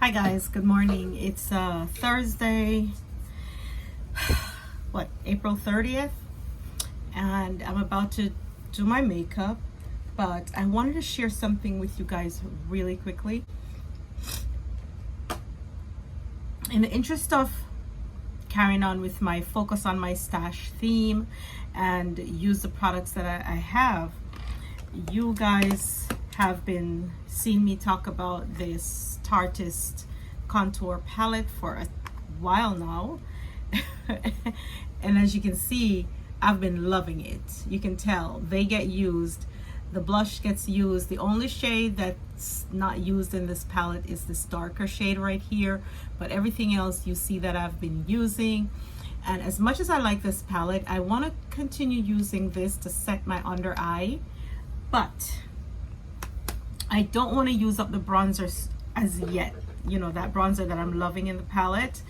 Hi guys, good morning. It's Thursday, April 30th, and I'm about to do my makeup, but I wanted to share something with you guys really quickly. In the interest of carrying on with my focus on my stash theme and use the products that I have, you guys have been seeing me talk about this Tartist contour palette for a while now. And as you can see, I've been loving it. You can tell they get used. The blush gets used. The only shade that's not used in this palette is this darker shade right here, but everything else you see that I've been using. And as much as I like this palette, I want to continue using this to set my under eye, but I don't want to use up the bronzers as yet. You know, that bronzer that I'm loving in the palette.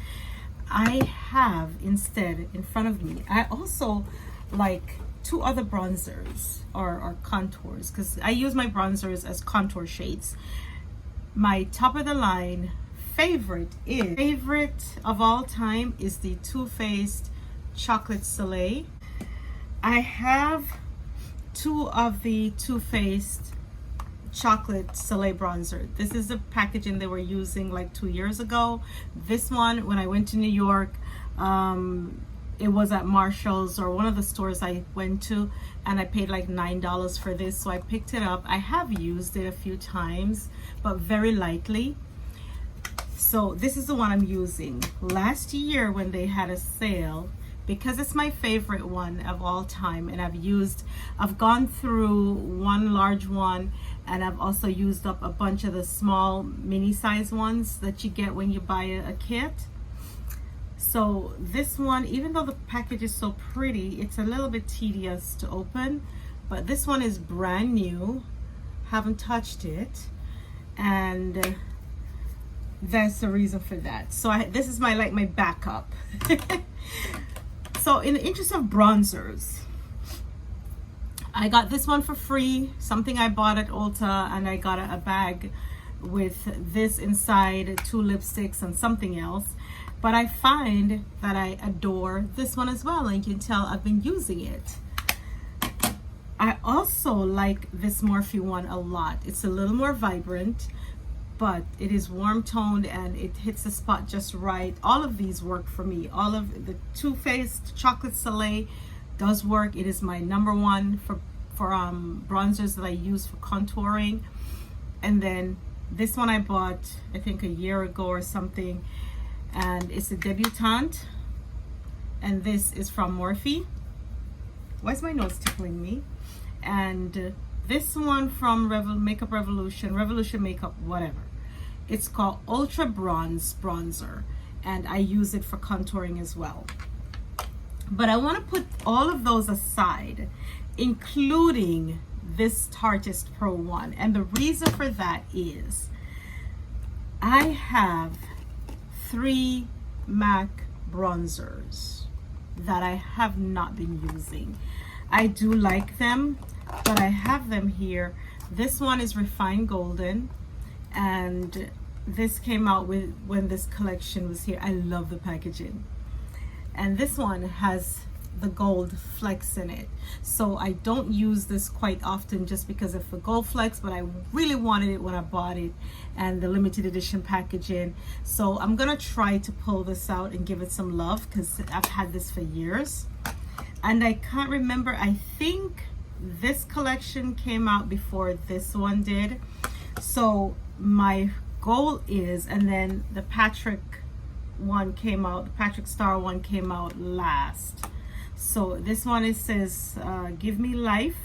I have instead in front of me, I also like two other bronzers or contours, because I use my bronzers as contour shades. My top of the line favorite of all time is the Too Faced Chocolate Soleil. I have two of the Too Faced Chocolate Soleil bronzer. This is the packaging they were using like 2 years ago. This one, when I went to New York, it was at Marshall's or one of the stores I went to, and I paid like $9 for this, so I picked it up. I have used it a few times, but very lightly. So this is the one I'm using. Last year when they had a sale, because it's my favorite one of all time, and I've gone through one large one, and I've also used up a bunch of the small mini size ones that you get when you buy a kit. So this one, even though the package is so pretty, it's a little bit tedious to open, but this one is brand new, haven't touched it, and that's the reason for that. So this is my backup. So in the interest of bronzers, I got this one for free, something I bought at Ulta, and I got a bag with this inside, two lipsticks and something else. But I find that I adore this one as well, and you can tell I've been using it. I also like this Morphe one a lot. It's a little more vibrant, but it is warm toned and it hits the spot just right. All of these work for me. All of the Too Faced Chocolate Soleil does work. It is my number one for bronzers that I use for contouring. And then this one I bought I think a year ago or something, and it's a debutante, and this is from Morphe. Why is my nose tickling me? And this one from Makeup Revolution Makeup, whatever. It's called Ultra Bronze Bronzer, and I use it for contouring as well. But I want to put all of those aside, including this Tartist Pro one. And the reason for that is I have 3 MAC bronzers that I have not been using. I do like them, but I have them here. This one is Refined Golden, and this came out when this collection was here. I love the packaging. And this one has the gold flecks in it, so I don't use this quite often just because of the gold flecks, but I really wanted it when I bought it and the limited edition packaging. So I'm gonna try to pull this out and give it some love, because I've had this for years and I can't remember, I think this collection came out before this one did. So my goal is, and then the Patrick one came out, the Patrick Star one came out last. So this one, it says Give Me Life,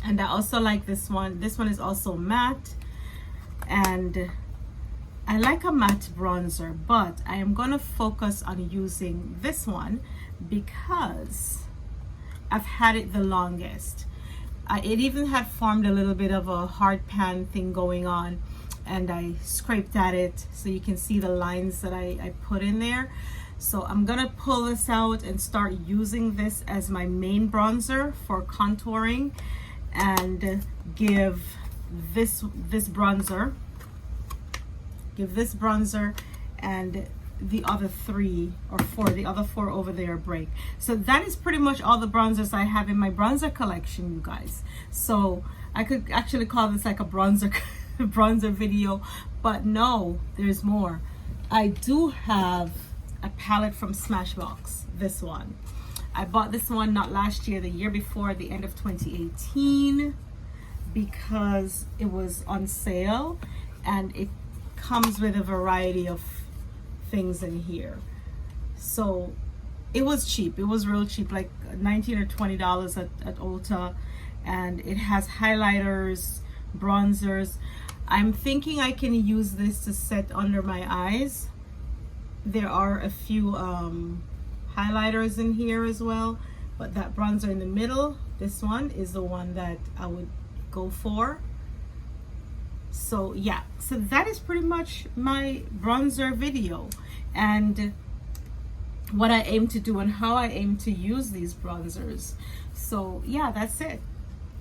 and I also like this one. This one is also matte, and I like a matte bronzer, but I am gonna focus on using this one because I've had it the longest. It even had formed a little bit of a hard pan thing going on, and I scraped at it so you can see the lines that I put in there. So I'm gonna pull this out and start using this as my main bronzer for contouring, and give this bronzer give this bronzer and the other 3 or 4, the other 4 over there a break. So that is pretty much all the bronzers I have in my bronzer collection, you guys. So I could actually call this like a bronzer bronzer video, but no, there's more. I do have a palette from Smashbox, this one. I bought this one not last year, the year before, the end of 2018, because it was on sale, and it comes with a variety of things in here. So it was cheap. It was real cheap, like $19 or $20 at Ulta, and it has highlighters, bronzers. I'm thinking I can use this to set under my eyes. There are a few highlighters in here as well, but that bronzer in the middle, this one is the one that I would go for. So yeah, so that is pretty much my bronzer video and what I aim to do and how I aim to use these bronzers. So yeah, that's it.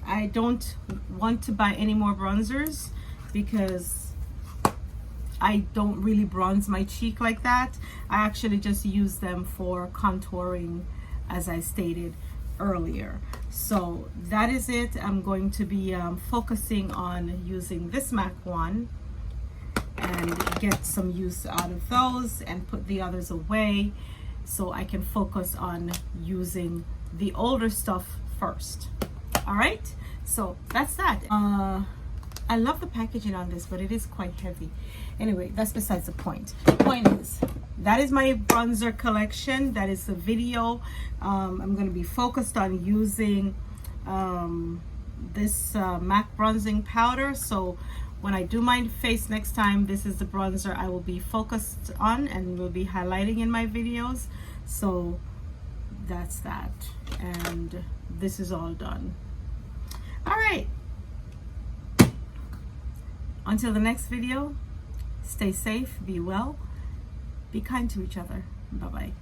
I don't want to buy any more bronzers because I don't really bronze my cheek like that. I actually just use them for contouring, as I stated earlier. So that is it. I'm going to be focusing on using this MAC one and get some use out of those and put the others away so I can focus on using the older stuff first. All right, so that's that. I love the packaging on this, but it is quite heavy. Anyway, that's besides the point. The point is, that is my bronzer collection. That is the video. I'm going to be focused on using this MAC bronzing powder. So when I do my face next time, this is the bronzer I will be focused on and will be highlighting in my videos. So that's that. And this is all done. All right. Until the next video, stay safe, be well, be kind to each other. Bye-bye.